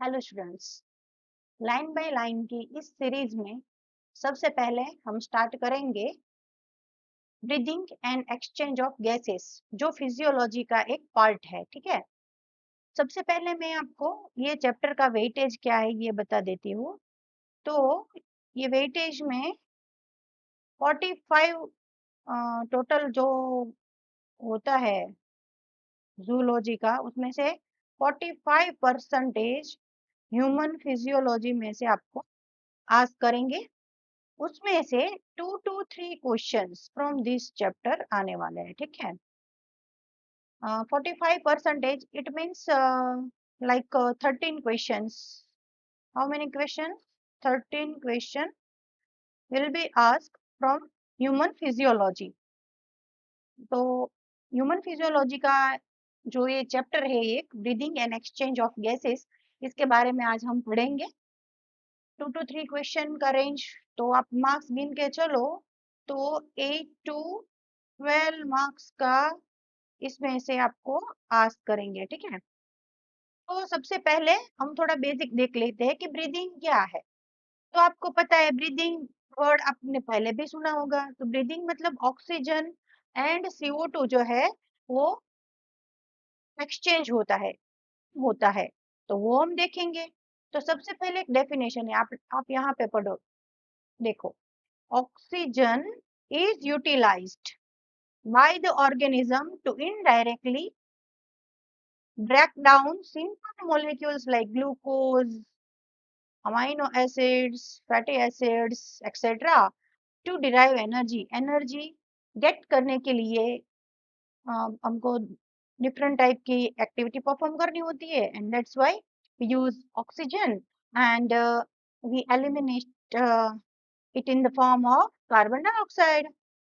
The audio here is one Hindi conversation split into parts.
Hello students. Line by line की इस सीरीज में सबसे पहले हम स्टार्ट करेंगे breathing and exchange of gases, जो फिजियोलॉजी का एक पार्ट है। ठीक है, सबसे पहले मैं आपको ये चैप्टर का वेटेज क्या है ये बता देती हूँ। तो ये वेटेज में 45 टोटल जो होता है जूलॉजी का, उसमें से 45% ह्यूमन फिजियोलॉजी में से आपको आस्क करेंगे। उसमें से 2 to 3 questions from this chapter आने वाले हैं। ठीक है, 45% it means like 13 questions. How many question? 13 question will be ask from human physiology. तो ह्यूमन फिजियोलॉजी का जो ये चैप्टर है, एक breathing and exchange of gases, इसके बारे में आज हम पढ़ेंगे। 2 to 3 क्वेश्चन का रेंज, तो आप मार्क्स गिन के चलो तो 8 to 12 मार्क्स का इसमें से आपको आस्क करेंगे। ठीक है, तो सबसे पहले हम थोड़ा बेसिक देख लेते हैं कि ब्रीदिंग क्या है। तो आपको पता है ब्रीदिंग वर्ड आपने पहले भी सुना होगा। तो ब्रीदिंग मतलब ऑक्सीजन एंड CO2 जो है वो एक्सचेंज होता है। तो वो हम देखेंगे। तो सबसे पहले एक डेफिनेशन है, आप यहाँ पे पढ़ो, देखो। Oxygen is utilized by the organism to indirectly break down simple molecules like glucose, amino acids, fatty acids, etc. to derive energy. Energy get करने के लिए हमको डिफरेंट टाइप की एक्टिविटी परफॉर्म करनी होती है, and that's why we use oxygen and we eliminate it in the form of carbon dioxide.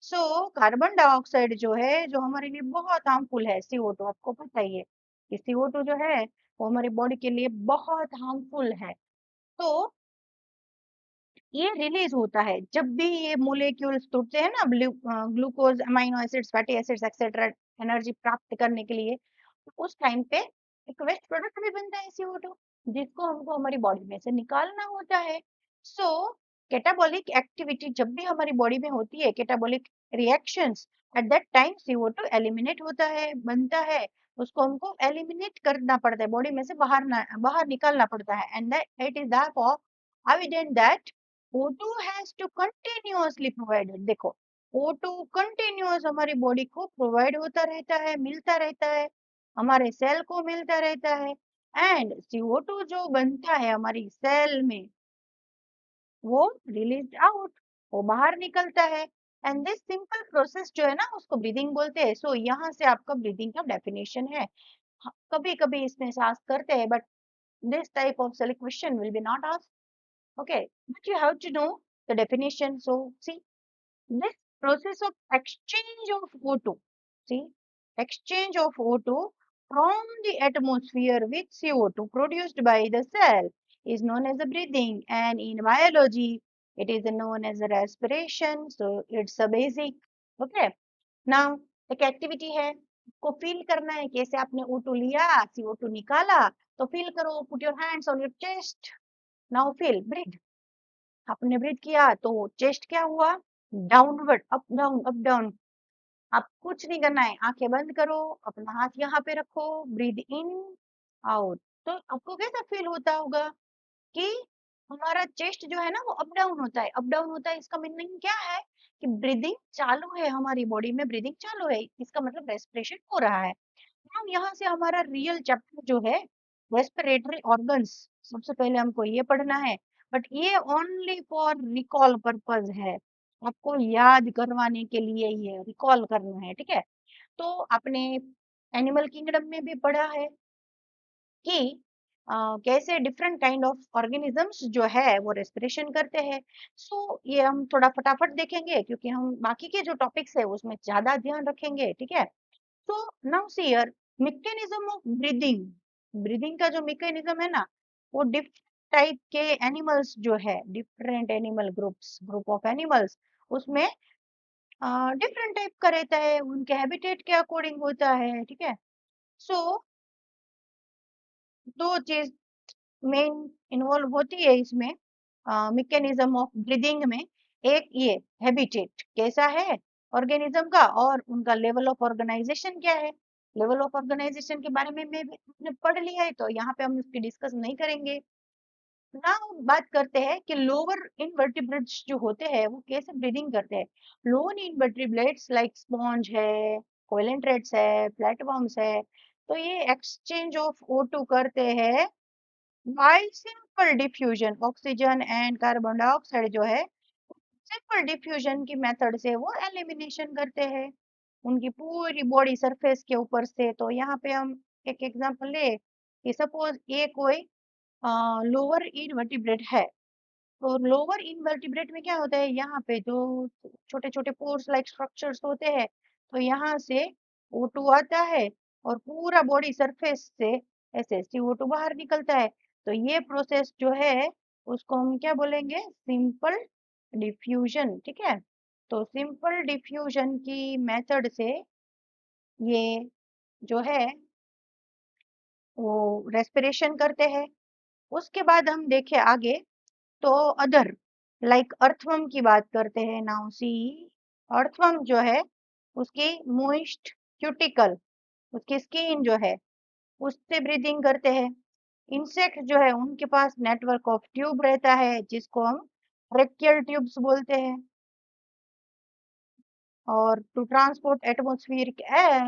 So carbon dioxide जो है, जो हमारे लिए बहुत हार्मफुल है, CO2, आपको पता ही है कि CO2 जो है वो हमारी बॉडी के लिए बहुत हार्मफुल है। तो ये रिलीज होता है जब भी ये मोलेक्यूल्स टूटते हैं ना, glucose, amino acids, fatty acids etcetera, energy प्राप्त करने के लिए। तो उस टाइम पे एक वेस्ट प्रोडक्ट भी बनता है CO2, जिसको हमको हमारी बॉडी में से निकालना होता है। सो कैटाबॉलिक एक्टिविटी जब भी हमारी बॉडी में होती है, catabolic reactions, at that time CO2 eliminate होता है, बनता है। उसको हमको एलिमिनेट करना पड़ता है, बॉडी में से बाहर निकालना पड़ता है। And it is therefore evident that O2 has to continuously provided। देखो, O2 कंटिन्यूअस हमारी बॉडी को प्रोवाइड होता रहता है, मिलता रहता है, हमारे सेल को मिलता रहता है। एंड CO2 जो बनता है हमारी सेल में, वो रिलीज आउट, वो बाहर निकलता है। एंड दिस सिंपल प्रोसेस जो है ना, उसको ब्रीदिंग बोलते हैं। सो यहाँ से आपका ब्रीदिंग का डेफिनेशन है। कभी कभी इसमें से आस्क करते हैं, but this type of silly question will be not asked. Okay, but you have to know the definition. So see, this process of exchange of O2, see, exchange of O2 from the atmosphere with CO2 produced by the cell is known as a breathing, and in biology it is known as a respiration. So it's a basic. Okay, now एक एक्टिविटी है, को फील करना है, कैसे आपने O2 लिया, CO2 निकाला। तो फील करो, put your hands on your chest, now feel, breathe. आपने ब्रीथ किया तो चेस्ट क्या हुआ, downward, up down up down. आप कुछ नहीं करना है, आंखें बंद करो, अपना हाथ यहाँ पे रखो, ब्रीथ इन आउट। तो आपको कैसा फील होता होगा कि हमारा चेस्ट जो है ना वो अप डाउन होता है। अप डाउन होता है, इसका मीनिंग क्या है कि ब्रीदिंग चालू है, हमारी बॉडी में ब्रीदिंग चालू है, इसका मतलब रेस्पिरेशन हो रहा है। हम यहाँ से हमारा रियल चैप्टर जो है, रेस्पिरेटरी ऑर्गन्स, सबसे पहले हमको ये पढ़ना है। बट ये ओनली फॉर रिकॉल पर्पज है, आपको याद करवाने के लिए ये रिकॉल करना है। ठीक है, तो आपने एनिमल किंगडम में भी पढ़ा है कि कैसे डिफरेंट काइंड ऑफ ऑर्गेनिजम्स जो है वो रेस्पिरेशन करते हैं। सो ये हम थोड़ा फटाफट देखेंगे, क्योंकि हम बाकी के जो टॉपिक्स है उसमें ज्यादा ध्यान रखेंगे। ठीक है, तो now see here, mechanism of breathing. Breathing का जो मैकेनिज्म है ना, वो डिफरेंट टाइप के एनिमल्स जो है, different animal groups, group of animals, उसमें डिफरेंट टाइप का रहता है, उनके हैबिटेट के अकॉर्डिंग होता है। ठीक है, सो दो चीज मेन इन्वॉल्व होती है इसमें मैकेनिज्म ऑफ ब्रीदिंग में। एक ये हैबिटेट कैसा है ऑर्गेनिज्म का, और उनका लेवल ऑफ ऑर्गेनाइजेशन क्या है। लेवल ऑफ ऑर्गेनाइजेशन के बारे में मैंने पढ़ लिया है, तो यहाँ पे हम इसकी डिस्कस नहीं करेंगे ना। बात करते हैं कि लोअर इनवर्टिब्रेट्स जो होते हैं वो कैसे ब्रीदिंग करते हैं। लोअर इनवर्टिब्रेट्स लाइक स्पॉन्ज है, कोइलेंट्रेट्स है, प्लेटफॉर्म्स है, तो ये एक्सचेंज ऑफ O2 करते हैं bye simple diffusion. Oxygen and carbon dioxide जो है सिंपल डिफ्यूजन की मेथड से वो एलिमिनेशन करते हैं उनकी पूरी बॉडी सरफेस के ऊपर से। तो यहाँ पे हम एक एग्जांपल ले कि सपोज ये कोई लोअर इनवर्टिब्रेट है, तो लोअर इनवर्टिब्रेट में क्या होता है, यहाँ पे जो छोटे छोटे पोर्स लाइक स्ट्रक्चर्स होते हैं, तो यहाँ से O2 आता है और पूरा बॉडी सरफेस से ऐसे CO2 बाहर निकलता है। तो ये प्रोसेस जो है उसको हम क्या बोलेंगे, सिंपल डिफ्यूजन। ठीक है, तो सिंपल डिफ्यूजन की मेथड से ये जो है वो रेस्पिरेशन करते हैं। उसके बाद हम देखें आगे, तो अदर लाइक अर्थवर्म की बात करते हैं। नाउ सी, अर्थवर्म जो है उसकी मोइस्ट क्यूटिकल, उसकी स्किन जो है उससे ब्रीदिंग करते हैं। इंसेक्ट जो है उनके पास नेटवर्क ऑफ ट्यूब रहता है जिसको हम ब्रेकियल ट्यूब्स बोलते हैं। और to transport atmospheric air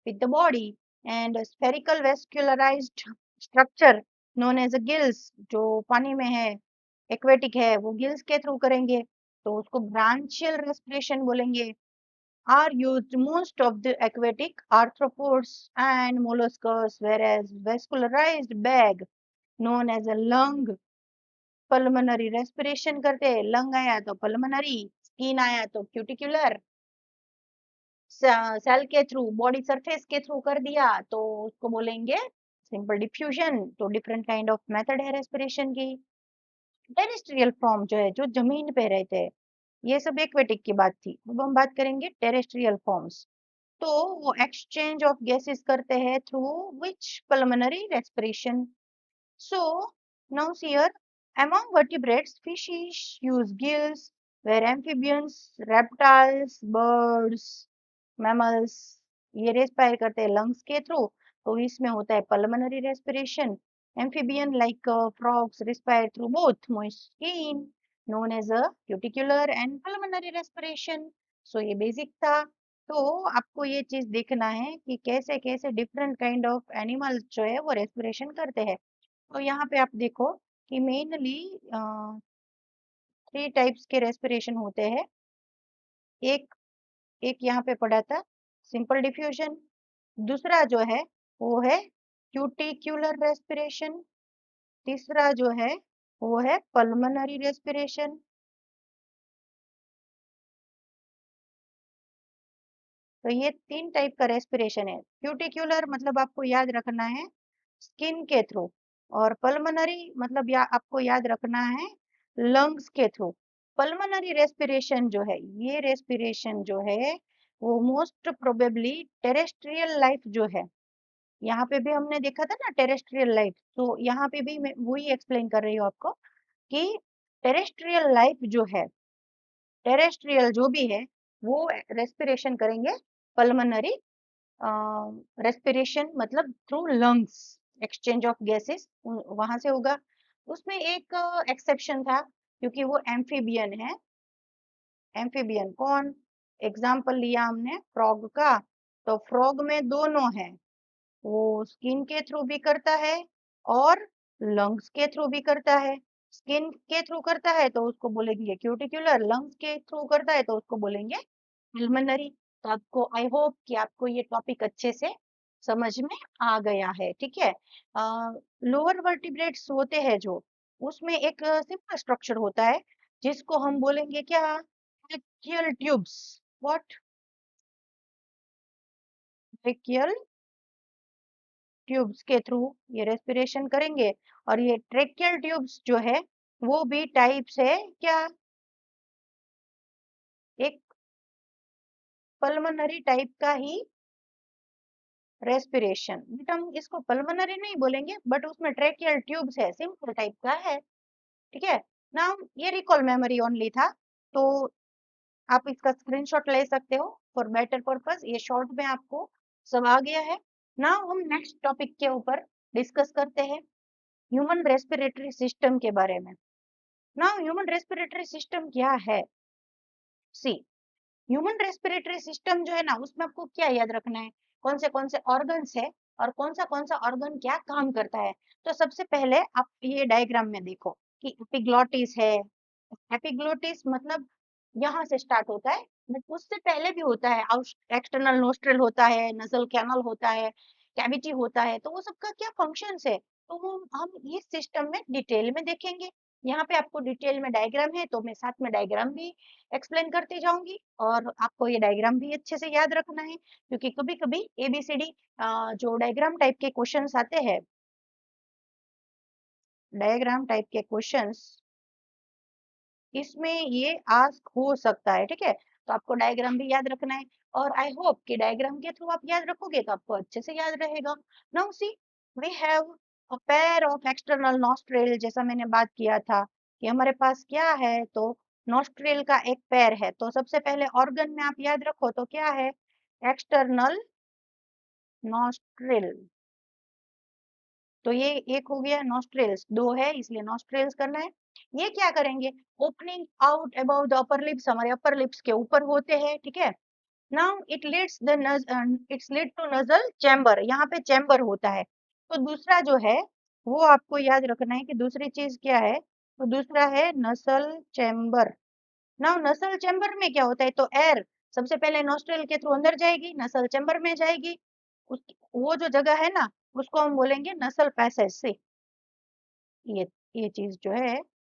with the body and spherical vascularised structure known as gills, जो पानी में है एक्वेटिक है वो गिल्स के थ्रू करेंगे, तो उसको ब्रांचियल रेस्पिरेशन बोलेंगे। are used most of the aquatic arthropods and molluscs, whereas vascularized bag known as a lung, pulmonary respiration करते हैं। लंग आया तो पल्मोनरी, स्किन आया तो क्यूटिकुलर, सेल के थ्रू बॉडी सरफेस के थ्रू कर दिया तो उसको बोलेंगे सिंपल डिफ्यूजन। तो डिफरेंट काइंड ऑफ मेथड है रेस्पिरेशन की। टेरेस्ट्रियल फॉर्म जो है जो जमीन पे रहते हैं, ये सब एक्वेटिक की बात थी। अब हम बात करेंगे टेरेस्ट्रियल फॉर्म्स। तो वो एक्सचेंज ऑफ गैसेस करते हैं through which pulmonary respiration. So now here among vertebrates, fishes use gills, where amphibians, reptiles, birds, mammals ये रेस्पायर करते हैं लंग्स के थ्रू, तो इसमें होता है pulmonary respiration. Amphibian like frogs respire through both moist skin known as a cuticular and pulmonary respiration. So ये बेसिक था। तो आपको ये चीज देखना है कि कैसे कैसे डिफरेंट काइंड ऑफ एनिमल्स जो है वो रेस्पिरेशन करते हैं। तो यहाँ पे आप देखो कि मेनली 3 टाइप्स के रेस्पिरेशन होते हैं। एक एक यहाँ पे पढ़ा था सिंपल डिफ्यूजन। दूसरा जो है वो है क्यूटिक्युलर रेस्पिरेशन। तीसरा जो है वो है पल्मोनरी रेस्पिरेशन। तो ये 3 टाइप का रेस्पिरेशन है। क्यूटिक्युलर मतलब आपको याद रखना है स्किन के थ्रू, और पल्मोनरी मतलब आपको याद रखना है लंग्स के थ्रू। पल्मोनरी रेस्पिरेशन जो है, ये रेस्पिरेशन जो है वो मोस्ट प्रोबेबली टेरेस्ट्रियल लाइफ जो है, यहाँ पे भी हमने देखा था ना टेरेस्ट्रियल लाइफ, तो यहाँ पे भी मैं वही एक्सप्लेन कर रही हूँ आपको कि टेरेस्ट्रियल लाइफ जो है, टेरेस्ट्रियल जो भी है वो रेस्पिरेशन करेंगे पल्मोनरी रेस्पिरेशन, मतलब through lungs, exchange of gases वहां से होगा। उसमें एक एक्सेप्शन था क्योंकि वो एम्फीबियन है। एम्फीबियन कौन, एग्जाम्पल लिया हमने फ्रॉग का, तो फ्रॉग में दोनों है, वो स्किन के थ्रू भी करता है और लंग्स के थ्रू भी करता है। स्किन के थ्रू करता है तो उसको बोलेंगे क्यूटिकुलर, लंग्स के थ्रू करता है तो उसको बोलेंगे पल्मोनरी। तो आपको आई होप कि आपको ये टॉपिक अच्छे से समझ में आ गया है। ठीक है, लोअर वर्टिब्रेट्स होते हैं जो, उसमें एक सिंपल स्ट्रक्चर होता है जिसको हम बोलेंगे क्या, brachial tubes. What, brachial tubes के थ्रू ये रेस्पिरेशन करेंगे। और ये ट्रेकियल ट्यूब्स जो है वो भी टाइप्स है क्या, एक पल्मोनरी टाइप का ही रेस्पिरेशन, बट हम इसको पल्मोनरी नहीं बोलेंगे, बट उसमें ट्रेकियल ट्यूब्स है, सिंपल टाइप का है, ठीक है। नाउ ये रिकॉल मेमोरी ओनली था, तो आप इसका स्क्रीनशॉट ले सकते हो फॉर बेटर पर्पस। ये शॉर्ट में आपको सब आ गया है। नाउ हम नेक्स्ट टॉपिक के ऊपर डिस्कस करते हैं, ह्यूमन रेस्पिरेटरी सिस्टम के बारे में। नाउ ह्यूमन रेस्पिरेटरी सिस्टम क्या है? सी, ह्यूमन रेस्पिरेटरी सिस्टम जो है ना, उसमें आपको क्या याद रखना है, कौन से ऑर्गन्स है और कौन सा ऑर्गन क्या काम करता है। तो सबसे पहले आप ये डायग्राम में देखो कि एपिग्लोटिस है। एपिग्लोटिस मतलब यहाँ से स्टार्ट होता है, बट उससे पहले भी होता है, एक्सटर्नल नोस्ट्रल होता है, नसल कैनल होता है, कैविटी होता है, तो वो सबका क्या फंक्शंस है, तो वो हम इस सिस्टम में डिटेल में देखेंगे। यहाँ पे आपको डिटेल में डायग्राम है, तो मैं साथ में डायग्राम भी एक्सप्लेन करती जाऊंगी, और आपको ये डायग्राम भी अच्छे से याद रखना है, क्योंकि कभी कभी एबीसीडी जो डायग्राम टाइप के क्वेश्चंस आते हैं, डायग्राम टाइप के क्वेश्चंस इसमें ये आस्क हो सकता है, ठीक है। तो आपको डायग्राम भी याद रखना है, और आई होप कि डायग्राम के थ्रू आप याद रखोगे तो आपको अच्छे से याद रहेगा। Now see, we have a pair of external nostril, जैसा मैंने बात किया था कि हमारे पास क्या है, तो नॉस्ट्रिल का एक पेयर है। तो सबसे पहले ऑर्गन में आप याद रखो तो क्या है, एक्सटर्नल नॉस्ट्रिल। तो ये एक हो गया, नॉस्ट्रेल्स दो है इसलिए नॉस्ट्रेल्स करना है। ये क्या करेंगे, opening out about the upper lips, हमारे अपर लिप्स के ऊपर होते हैं, ठीक है। Now it leads the its lead to nasal chamber, यहाँ पे चैम्बर होता है। तो दूसरा जो है वो आपको याद रखना है कि दूसरी चीज क्या है, तो दूसरा है नसल चैम्बर। नाउ नसल चैम्बर में क्या होता है, तो एयर सबसे पहले नोस्ट्रल के थ्रू अंदर जाएगी, नसल चैम्बर में जाएगी, उस वो जो जगह है ना, उसको हम बोलेंगे नसल पैसेज से। ये ये चीज जो है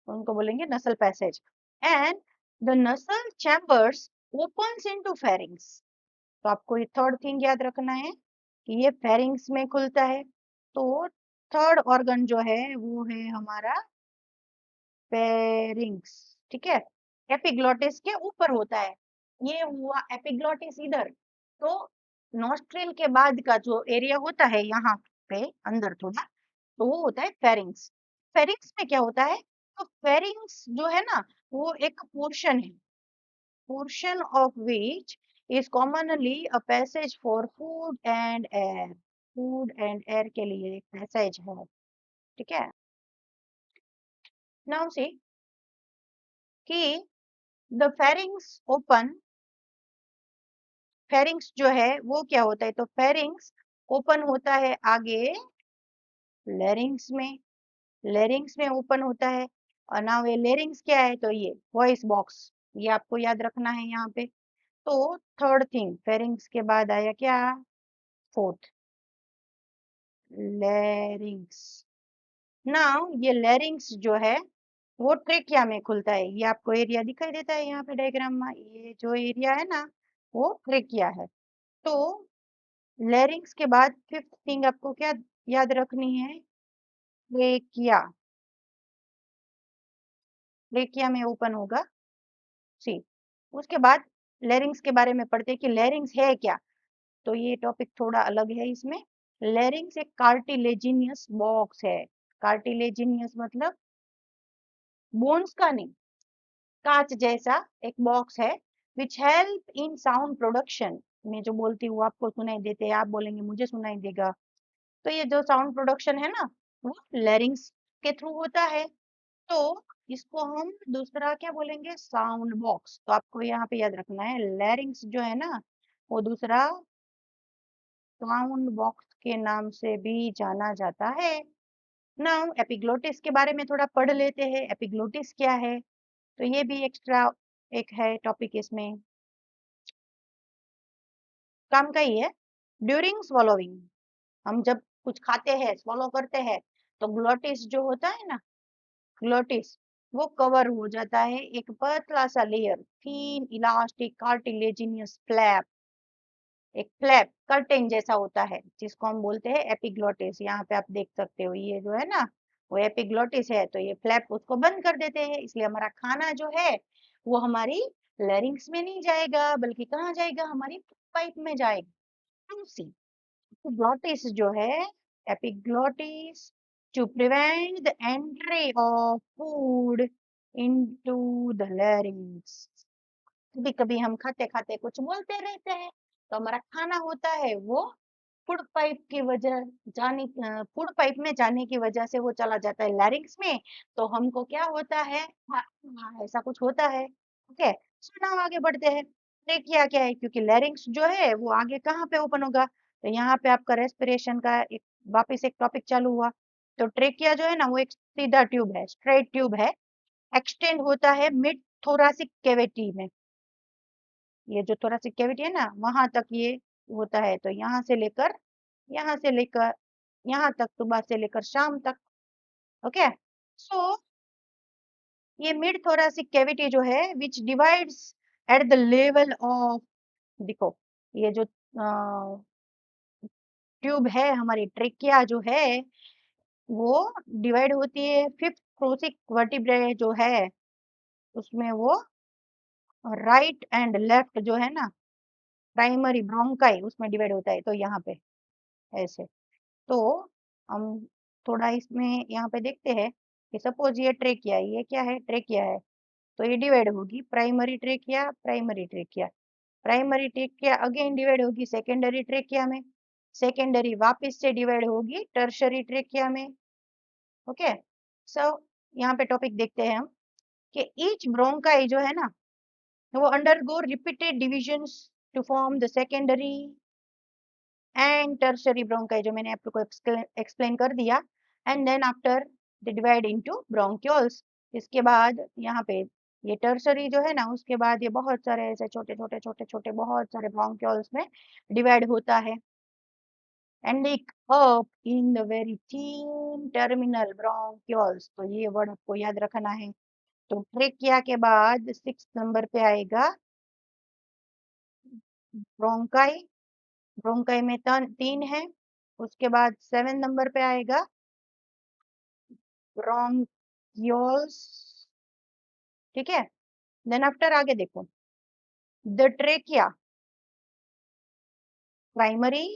उनको बोलेंगे नसल पैसेज। एंड द नसल चैम्बर्स ओपन्स इनटू फेरिंग्स। तो आपको ये थर्ड थिंग याद रखना है कि ये फेरिंग्स में खुलता है। तो थर्ड ऑर्गन जो है वो है हमारा फेरिंग्स, ठीक है। एपिग्लोटिस के ऊपर होता है, ये हुआ एपिग्लोटिस इधर। तो नॉस्ट्रिल के बाद का जो एरिया होता है यहाँ पे अंदर थोड़ा, तो वो होता है फेरिंग्स। फेरिंग्स में क्या होता है, तो फेरिंग्स जो है ना, वो एक पोर्शन है, portion of which is commonly a passage for food and air. Food and air के लिए एक पैसेज है, ठीक है। नाउ सी कि द फेरिंग्स ओपन, फेरिंग्स जो है वो क्या होता है, तो फेरिंग्स ओपन होता है आगे लेरिंग्स में, लेरिंग्स में ओपन होता है। और नाउ ये लेरिंग्स क्या है, तो ये वॉइस बॉक्स, ये आपको याद रखना है यहाँ पे। तो थर्ड थिंग, फेरिंग्स के बाद आया क्या, फोर्थ, लेरिंग्स। नाउ ये लेरिंग्स जो है वो ट्रेकिया में खुलता है, ये आपको एरिया दिखाई देता है यहाँ पे डायग्राम में, ये जो एरिया है ना वो ट्रेकिया है। तो लेरिंग्स के बाद फिफ्थ थिंग आपको क्या याद रखनी है, ट्रेकिया। ट्रेकिया में ओपन होगा, सी। उसके बाद लेरिंग्स के बारे में पढ़ते हैं कि लेरिंग्स है क्या, तो ये टॉपिक थोड़ा अलग है इसमें। लेरिंग्स एक कार्टिलेजिनियस बॉक्स है। कार्टिलेजिनियस मतलब बोन्स का नहीं, कांच जैसा एक बॉक्स है, which help in sound production. मैं जो बोलती हूँ आपको सुनाई देते हैं, आप बोलेंगे मुझे सुनाई देगा, तो ये जो साउंड प्रोडक्शन है ना, वो लेरिंग्स के थ्रू होता है। तो इसको हम दूसरा क्या बोलेंगे, साउंड बॉक्स। तो आपको यहाँ पे याद रखना है लेरिंग्स जो है ना, वो दूसरा साउंड बॉक्स के नाम से भी जाना जाता है। नाउ एपिग्लोटिस के बारे में थोड़ा पढ़ लेते हैं, एपिग्लोटिस क्या है, तो ये भी एक्स्ट्रा एक है टॉपिक, इसमें काम का ही है। ड्यूरिंग swallowing, हम जब कुछ खाते हैं, swallow करते हैं, तो ग्लोटिस जो होता है ना, ग्लोटिस वो कवर हो जाता है एक पतला सा लेयर, थीन इलास्टिक कार्टिलेजिनियस फ्लैप, एक फ्लैप कर्टेन जैसा होता है, जिसको हम बोलते हैं एपिग्लोटिस। यहाँ पे आप देख सकते हो ये जो है ना, वो एपिग्लोटिस है, तो ये फ्लैप उसको बंद कर देते हैं, इसलिए हमारा खाना जो है वो हमारी लेरिंग्स में नहीं जाएगा, बल्कि कहाँ जाएगा, हमारी पाइप में जाएगा। ग्लॉटिस जो है, epiglottis to prevent the entry of food into the larynx. कभी कभी हम खाते खाते कुछ बोलते रहते हैं, तो हमारा खाना होता है वो फूड पाइप की वजह जाने फूड पाइप में जाने की वजह से वो चला जाता है लैरिंग्स में। तो हमको क्या होता है, हाँ, हाँ, ऐसा कुछ होता है। ओके, सो नाउ आगे बढ़ते हैं। ट्रेकिया क्या है, क्योंकि लैरिंग्स जो है वो आगे कहाँ पे ओपन होगा, तो यहाँ पे आपका रेस्पिरेशन का एक वापस एक टॉपिक चालू हुआ। तो ट्रेकिया जो है ना, वो एक सीधा ट्यूब है, स्ट्रेट ट्यूब है, एक्सटेंड होता है मिड थोरासिक कैविटी में। ये जो थोरासिक कैविटी है ना, वहां तक ये होता है। तो यहाँ से लेकर यहाँ तक, सुबह से लेकर शाम तक। ओके, सो ये मिड थोरासिक कैविटी जो है विच divides at the level of, देखो ये जो ट्यूब है हमारी ट्रेकिया जो है, वो डिवाइड होती है फिफ्थ थोरासिक वर्टिब्रे जो है उसमें, वो राइट एंड लेफ्ट जो है ना, प्राइमरी ब्रोंकाई उसमें डिवाइड होता है। तो यहाँ पे ऐसे, तो हम थोड़ा इसमें यहाँ पे देखते हैं कि सपोज ये ट्रेकिया है, ये क्या है, ट्रेकिया है। तो ये डिवाइड होगी primary trachea, primary trachea, primary trachea again divide होगी सेकेंडरी ट्रेकिया में, सेकेंडरी वापस से डिवाइड होगी टर्शरी ट्रेकिया में। ओके, सो यहाँ पे टॉपिक देखते हैं हम कि ईच ब्रोंकाई जो है ना, वो undergo repeated divisions to form the secondary and tertiary bronchi, जो मैंने आपको एक्सप्लेन कर दिया। And then after they divide into bronchioles. इसके बाद यहाँ पे ये टर्शरी जो है ना, उसके बाद ये बहुत सारे ऐसे छोटे छोटे छोटे छोटे बहुत सारे ब्रोंक्यूल्स में डिवाइड होता है। Ending up in the very thin terminal bronchioles. तो ये वर्ड आपको याद रखना है। तो ट्रेकिया के बाद 6 नंबर पे आएगा ब्रोंकाई, ब्रोंकाई में तीन है। उसके बाद 7 नंबर पे आएगा ब्रोंक्यूल्स, ठीक है। देन आफ्टर आगे देखो, the trachea, primary,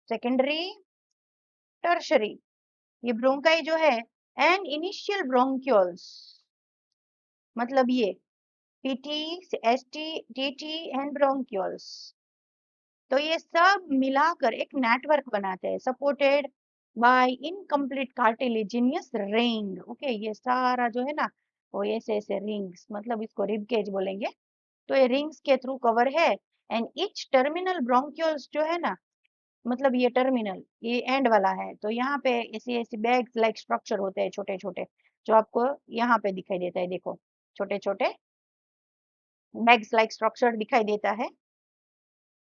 secondary, tertiary, ये ब्रोंकाई जो है, एंड इनिशियल ब्रोंक्यूल्स, मतलब ये PT, ST, TT and bronchioles. तो ये सब मिलाकर एक नेटवर्क बनाते हैं, supported by incomplete cartilaginous ring. Okay, ये सारा जो है ना, वो ऐसे ऐसे रिंग्स, मतलब इसको रिब केज बोलेंगे। तो ये रिंग्स के थ्रू कवर है। एंड ईच टर्मिनल ब्रोंक्यूल्स जो है ना, मतलब ये टर्मिनल, ये एंड वाला है। तो यहाँ पे ऐसी ऐसी बैग्स लाइक स्ट्रक्चर होते हैं छोटे छोटे, जो आपको यहाँ पे दिखाई देता है, देखो छोटे छोटे बैग्स लाइक स्ट्रक्चर दिखाई देता है।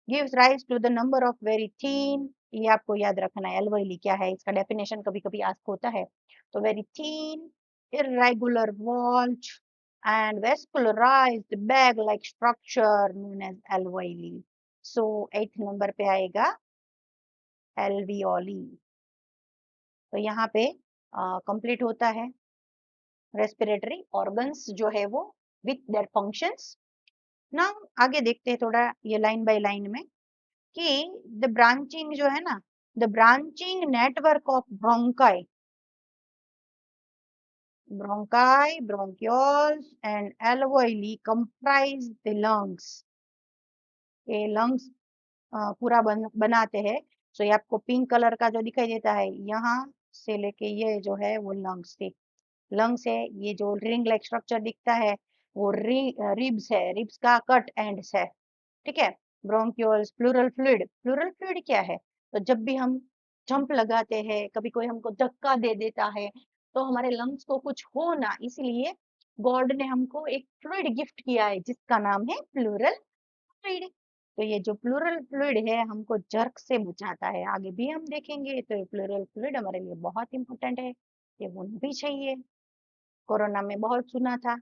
gives rise to the number of very thin, ये आपको याद रखना है। alveoli क्या है, इसका डेफिनेशन कभी कभी आस्क होता है। तो very thin irregular walled and vascularized bag like structure known as alveoli. so 8th number पे आएगा alveoli। तो यहाँ पे कंप्लीट होता है रेस्पिरेटरी ऑर्गन्स जो है वो विथ देयर फंक्शंस। नाउ आगे देखते हैं थोड़ा ये लाइन बाय लाइन में कि द ब्रांचिंग जो है ना, the branching network of bronchi, bronchi, bronchioles and alveoli comprise the lungs। ये लंग्स पूरा बनाते हैं। सो ये आपको पिंक कलर का जो दिखाई देता है, यहाँ से लेके ये जो है वो लंग्स थी, लंग्स है। ये जो रिंग लाइक स्ट्रक्चर दिखता है वो रिब्स है, रिब्स का कट एंड्स है, ठीक है। Bronchioles, pleural fluid, pleural fluid क्या है, तो जब भी हम जंप लगाते हैं, कभी कोई हमको धक्का दे देता है, तो हमारे लंग्स को कुछ हो ना, इसलिए गॉड ने हमको एक फ्लूइड गिफ्ट किया है जिसका नाम है प्लूरल फ्लूइड। तो ये जो प्लूरल फ्लूइड है हमको जर्क से बचाता है, आगे भी हम देखेंगे। तो ये प्लूरल फ्लूइड हमारे लिए बहुत इंपॉर्टेंट है, ये होना भी चाहिए। कोरोना में बहुत सुना था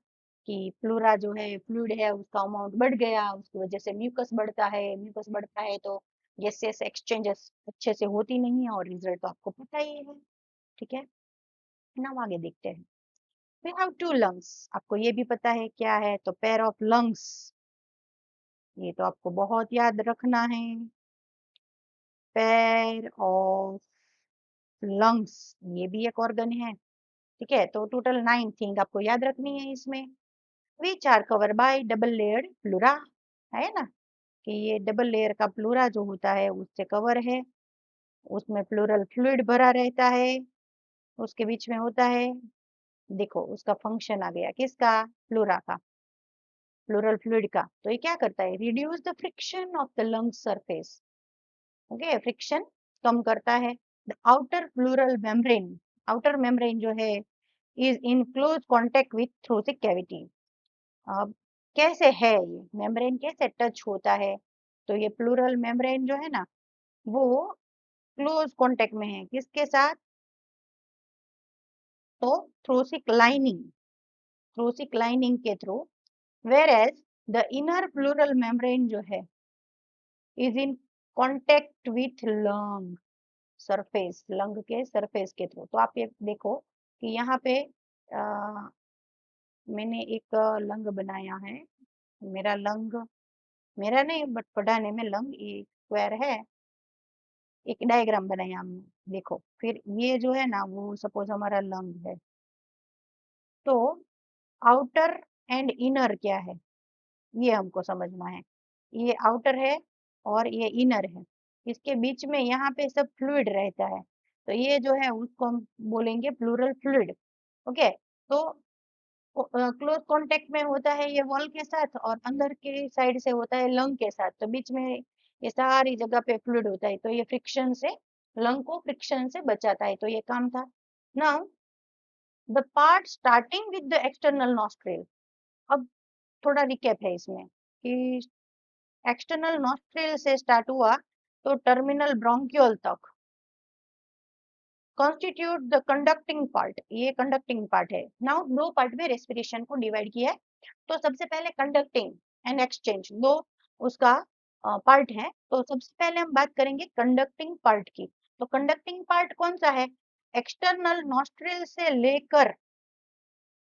कि प्लूरा जो है फ्लूइड है उसका अमाउंट बढ़ गया, उसकी वजह से म्यूकस बढ़ता है, म्यूकस बढ़ता है तो गैसेस एक्सचेंजेस अच्छे से होती नहीं है, और रिजल्ट तो आपको पता ही है, ठीक है ना। आगे देखते हैं, वी हैव टू लंग्स, आपको ये भी पता है क्या है, तो पेयर ऑफ लंग्स, ये तो आपको बहुत याद रखना है। पेयर ऑफ लंग्स, ये भी एक ऑर्गन है, ठीक है। तो टोटल 9 थिंग आपको याद रखनी है इसमें। Which are cover by double layered pleura, है ना, कि ये डबल लेयर का प्लूरा जो होता है उससे कवर है, उसमें प्लूरल फ्लूइड भरा रहता है, उसके बीच में होता है, देखो उसका फंक्शन आ गया किसका, प्लूरा का, प्लूरल फ्लूइड का। तो ये क्या करता है, reduce the friction of the lung surface, okay, friction कम करता है। The outer pleural membrane, outer membrane जो है is in close contact with thoracic cavity. अब कैसे है ये मेम्ब्रेन, कैसे टच होता है, तो ये प्लूरल मेम्ब्रेन जो है ना वो क्लोज कॉन्टेक्ट में है किसके साथ, तो थ्रोसिक लाइनिंग के through, whereas the inner pleural membrane जो है is in contact with lung surface, lung के सरफेस के थ्रू। तो आप ये देखो कि यहाँ पे मैंने एक लंग बनाया है, मेरा लंग, मेरा नहीं बट पढ़ाने में लंग ये स्क्वायर है, एक डायग्राम बनाया हमने, देखो फिर ये जो है ना वो सपोज हमारा लंग है, तो आउटर एंड इनर क्या है ये हमको समझना है। ये आउटर है और ये इनर है, इसके बीच में यहाँ पे सब फ्लूइड रहता है, तो ये जो है उसको हम बोलेंगे प्लूरल फ्लूइड, ओके। तो क्लोज कांटेक्ट में होता है ये वॉल के साथ और अंदर के साइड से होता है लंग के साथ, तो बीच में ये सारी जगह पे फ्लूइड होता है, तो ये फ्रिक्शन से, लंग को फ्रिक्शन से बचाता है, तो ये काम था। Now the part starting with the external nostril, अब थोड़ा रिकैप है इसमें कि एक्सटर्नल नॉस्ट्रिल से स्टार्ट हुआ तो टर्मिनल ब्रोंक्यूल तक कॉन्स्टिट्यूट द कंडक्टिंग पार्ट, ये कंडक्टिंग पार्ट है। नाउ दो पार्ट में रेस्पिरेशन को डिवाइड किया है, तो सबसे पहले कंडक्टिंग एंड एक्सचेंज, दो उसका पार्ट है। तो सबसे पहले हम बात करेंगे कंडक्टिंग पार्ट की। तो कंडक्टिंग पार्ट कौन सा है, एक्सटर्नल नॉस्ट्रिल से लेकर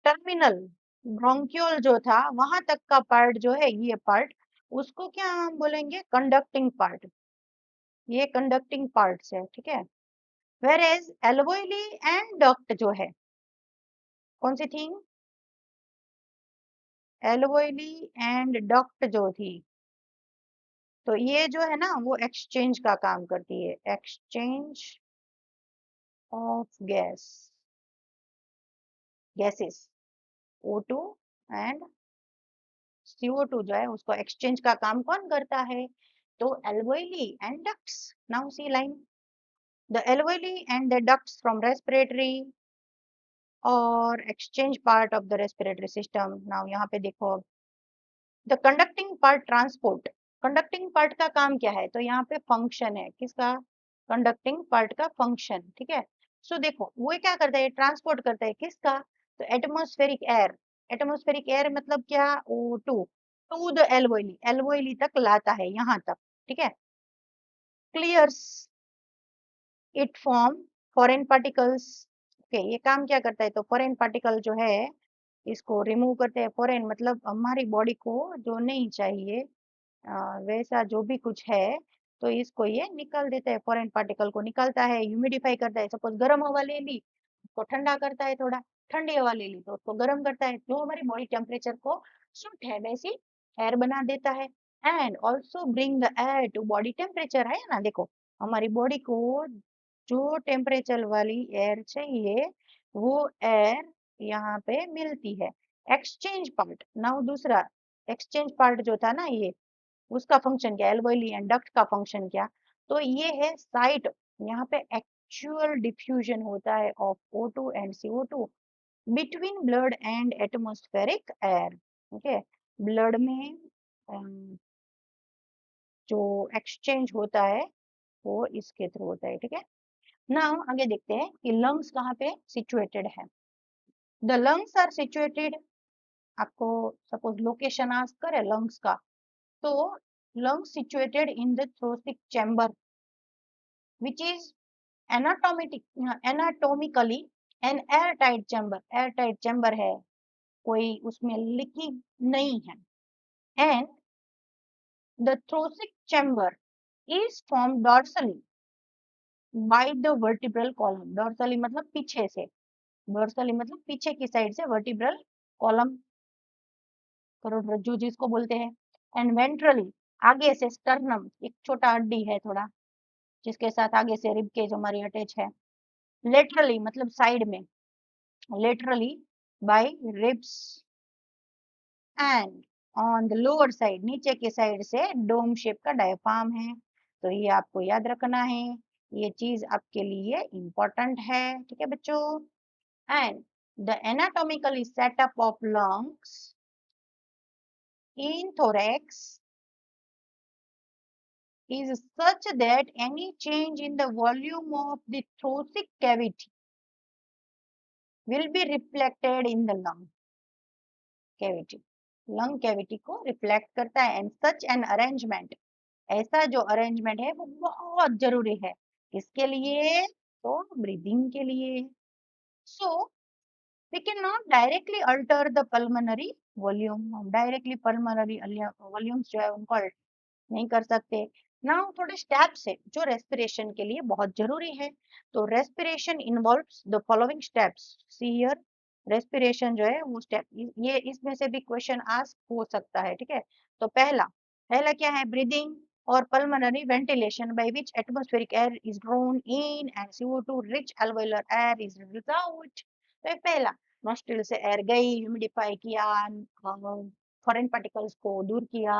टर्मिनल ब्रोंक्यूल जो था वहां तक का पार्ट जो है ये पार्ट, उसको क्या हम बोलेंगे, कंडक्टिंग पार्ट, ये कंडक्टिंग पार्ट है, ठीक है। वेयर एल्वोइली एंड डक्ट जो है, कौन सी थी, एल्वोइली एंड डक्ट जो थी, तो ये जो है ना वो एक्सचेंज का काम करती है, exchange of gases O2 and CO2 जो है उसको एक्सचेंज का काम कौन करता है, तो alveoli and ducts. Now see line, the alveoli and the ducts from respiratory और exchange part of the respiratory system. Now यहाँ पे देखो the conducting part transport, conducting part का काम क्या है, तो यहाँ पे फंक्शन है किसका, कंडक्टिंग पार्ट का फंक्शन, ठीक है। सो देखो वो क्या करता है, ट्रांसपोर्ट करता है किसका, तो एटमॉस्फेरिक एयर, एटमॉस्फेरिक एयर मतलब क्या, O2 टू द एल्वोइली, एल्वोइली तक लाता है यहाँ तक, ठीक है। Clears it form foreign particles, okay, ये काम क्या करता है, तो फॉरेन पार्टिकल जो है इसको रिमूव करते हैं, फॉरेन मतलब हमारी बॉडी को जो नहीं चाहिए वैसा जो भी कुछ है, तो इसको ये निकाल देता है, फॉरेन पार्टिकल को निकालता है, ह्यूमिडिफाई करता है, सपोज गर्म हवा ले ली उसको ठंडा करता है, थोड़ा ठंडी हवा ले ली तो उसको गर्म करता है, जो हमारी बॉडी टेम्परेचर को सूट है वैसी एयर बना देता है। And also bring the air to body temperature, है ना, देखो हमारी बॉडी को जो टेम्परेचर वाली एयर चाहिए वो एयर यहाँ पे मिलती है। एक्सचेंज पार्ट, नाउ दूसरा एक्सचेंज पार्ट जो था ना ये, उसका फंक्शन क्या, एल्वोइली एंड डक्ट का फंक्शन क्या, तो ये है साइट, यहाँ पे एक्चुअल डिफ्यूजन होता है of O2 and CO2 between blood and atmospheric air, okay. Blood में जो एक्सचेंज होता है वो इसके थ्रू होता है, ठीक है। नाउ आगे देखते हैं कि लंग्स कहाँ पे सिचुएटेड है। द लंग्स आर सिचुएटेड, आपको सपोज लोकेशन आस्क करे लंग्स का, तो lungs situated in the thoracic chamber which is anatomically an airtight chamber, airtight chamber है, कोई उसमें लीकिंग नहीं है। and the thoracic chamber is formed dorsally, by the vertebral column, dorsally मतलब पीछे से, डोर्सली मतलब पीछे की साइड से, वर्टिब्रल कॉलम करोड़रज्जु जिसको बोलते हैं, एंड वेंट्रली आगे से स्टर्नम, एक छोटा हड्डी है थोड़ा जिसके साथ आगे से रिब केज हमारी अटैच है, लेटरली मतलब साइड में, laterally by ribs, and on the lower side नीचे की साइड से डोम शेप का डायफ्राम है। तो ये आपको याद रखना है, ये चीज आपके लिए इंपॉर्टेंट है, ठीक है बच्चों। And the anatomical setup of lungs in thorax is such that any change in the volume of the thoracic cavity will be reflected in the lung cavity. Lung cavity को रिफ्लेक्ट करता है, एंड सच एन अरेंजमेंट, ऐसा जो अरेंजमेंट है वो बहुत जरूरी है, किसके लिए, तो ब्रीदिंग के लिए। So we can not directly alter the pulmonary volume, हम डायरेक्टली पल्मोनरी वॉल्यूम्स जो है उनको नहीं कर सकते ना। थोड़े स्टेप्स है जो रेस्पिरेशन के लिए बहुत जरूरी है। तो respiration involves the following steps, see here, respiration जो है वो स्टेप, ये इसमें से भी क्वेश्चन आस्क हो सकता है, ठीक है। तो पहला पहला क्या है, ब्रीदिंग और pulmonary ventilation by which atmospheric air is drawn in and CO2 rich alveolar air is released out। तो ये पहला, नोस्ट्रिल से एयर गई, ह्यूमिडिफाई किया, फॉरेन पार्टिकल्स को दूर किया,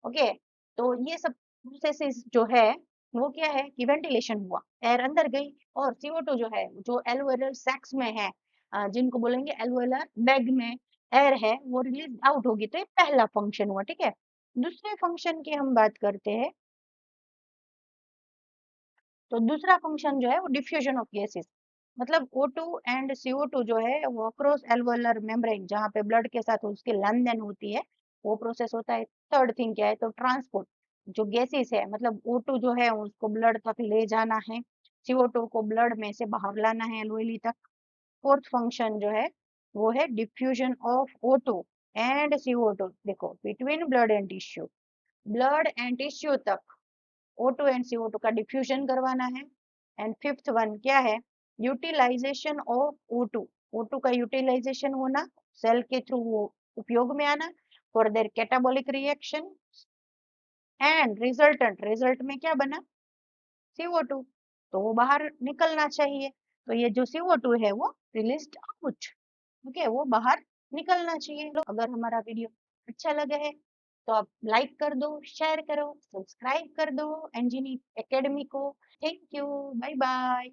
ओके। तो ये सब प्रोसेसेस जो है वो क्या है कि वेंटिलेशन हुआ, एयर अंदर गई, और CO2 जो है जो एल्वेओलर सैक्स में है, जिनको बोलेंगे एल्वेओलर बैग में एयर है, वो रिलीज आउट होगी। तो ये पहला फंक्शन हुआ, ठीक है। दूसरे फंक्शन की हम बात करते हैं, तो दूसरा फंक्शन जो है वो डिफ्यूजन ऑफ गैसेस, मतलब O2 एंड CO2 जो है वो अक्रॉस एल्वेओलर मेम्ब्रेन, जहाँ पे ब्लड के साथ उसकी लेन देन होती है, वो प्रोसेस होता है। थर्ड थिंग क्या है, तो ट्रांसपोर्ट, जो गैसेस है मतलब O2 जो है उसको ब्लड तक ले जाना है, CO2 को ब्लड में से बाहर लाना है एल्वेओली तक। फोर्थ फंक्शन जो है वो है diffusion of O2 and CO2, देखो between blood and tissue, blood and tissue तक O2 एंड CO2 का डिफ्यूजन करवाना है। एंड फिफ्थ वन क्या है, यूटिलाइजेशन ऑफ O2, O2 का यूटिलाइजेशन होना, सेल के थ्रू वो उपयोग में आना for their catabolic reaction, and resultant, result में क्या बना, CO2, तो वो बाहर निकलना चाहिए। तो ये जो CO2 है वो रिलीज्ड आउट, ओके, वो बाहर निकलना चाहिए। अगर हमारा वीडियो अच्छा लगा है तो आप लाइक कर दो, शेयर करो, सब्सक्राइब कर दो इंजीनियरिंग एकेडमी को। Thank you, bye bye.